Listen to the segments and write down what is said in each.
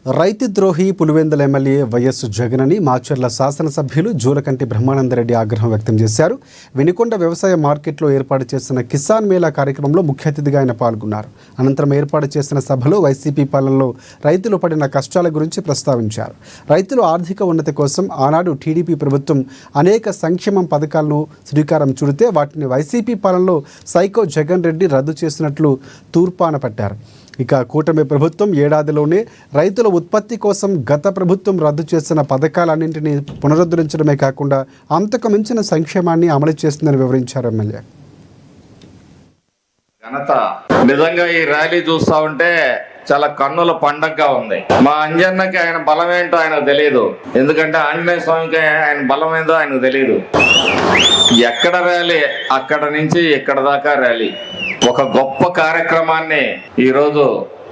రైతు ద్రోహి Pulivendula MLA YS Jagan అని మాచర్ల శాసనసభ్యులు జూలకంటి బ్రహ్మానందరెడ్డి ఆగ్రహం వ్యక్తం చేశారు. వినుకొండ వ్యవసాయ మార్కెట్లో ఏర్పాటు చేసిన కిసాన్ మేళా కార్యక్రమంలో ముఖ్య అతిథిగా ఆయన పాల్గొన్నారు. అనంతరం ఏర్పాటు చేసిన సభలో వైసీపీ పాలనలో రైతులు పడిన కష్టాల గురించి ప్రస్తావించారు. రైతుల ఆర్థిక ఉన్నతి కోసం ఆనాడు టీడీపీ ప్రభుత్వం అనేక సంక్షేమ పథకాలను శ్రీకారం చుడితే వాటిని వైసీపీ పాలనలో సైకో జగన్ రెడ్డి రద్దు చేసినట్లు తూర్పాన పట్టారు. ఇక కూటమి ప్రభుత్వం ఏడాదిలోనే రైతుల ఉత్పత్తి కోసం గత ప్రభుత్వం రద్దు చేసిన పథకాలన్నింటినీ పునరుద్ధరించడమే కాకుండా అంతకు మించిన సంక్షేమాన్ని అమలు చేస్తుందని వివరించారు ఎమ్మెల్యే. ఘనత నిజంగా ఈ ర్యాలీ చూస్తా ఉంటే చాలా కన్నుల పండగగా ఉంది. మా అంజన్నకి ఆయన బలం ఏంటో ఆయనకు తెలియదు, ఎందుకంటే ఆంజనేయ స్వామికి ఆయన బలం ఏందో ఆయనకు తెలియదు. ఎక్కడ ర్యాలీ అక్కడ నుంచి ఇక్కడ దాకా ర్యాలీ. ఒక గొప్ప కార్యక్రమాన్ని ఈరోజు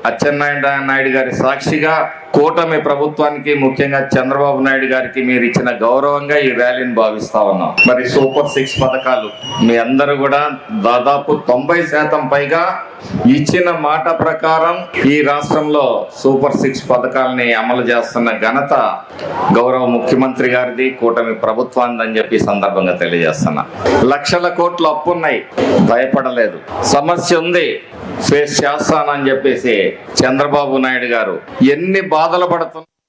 అచ్చెన్నాయుడు గారి సాక్షిగా కూటమి ప్రభుత్వానికి, ముఖ్యంగా చంద్రబాబు నాయుడు గారికి మీరు ఇచ్చిన గౌరవంగా ఈ ర్యాలీని భావిస్తా ఉన్నాం. మరి సూపర్ 6 పథకాలు మీ అందరూ కూడా దాదాపు 90% పైగా ఇచ్చిన మాట ప్రకారం ఈ రాష్ట్రంలో సూపర్ 6 పథకాలని అమలు చేస్తున్న ఘనత గౌరవ ముఖ్యమంత్రి గారిది, కూటమి ప్రభుత్వాన్ని అని చెప్పి సందర్భంగా తెలియజేస్తున్నా. లక్షల కోట్లు అప్పున్నాయి, భయపడలేదు. సమస్య ఉంది, ఫేస్ చేస్తానని చెప్పేసి చంద్రబాబు నాయుడు గారు ఎన్ని బాధలు పడుతున్నారు.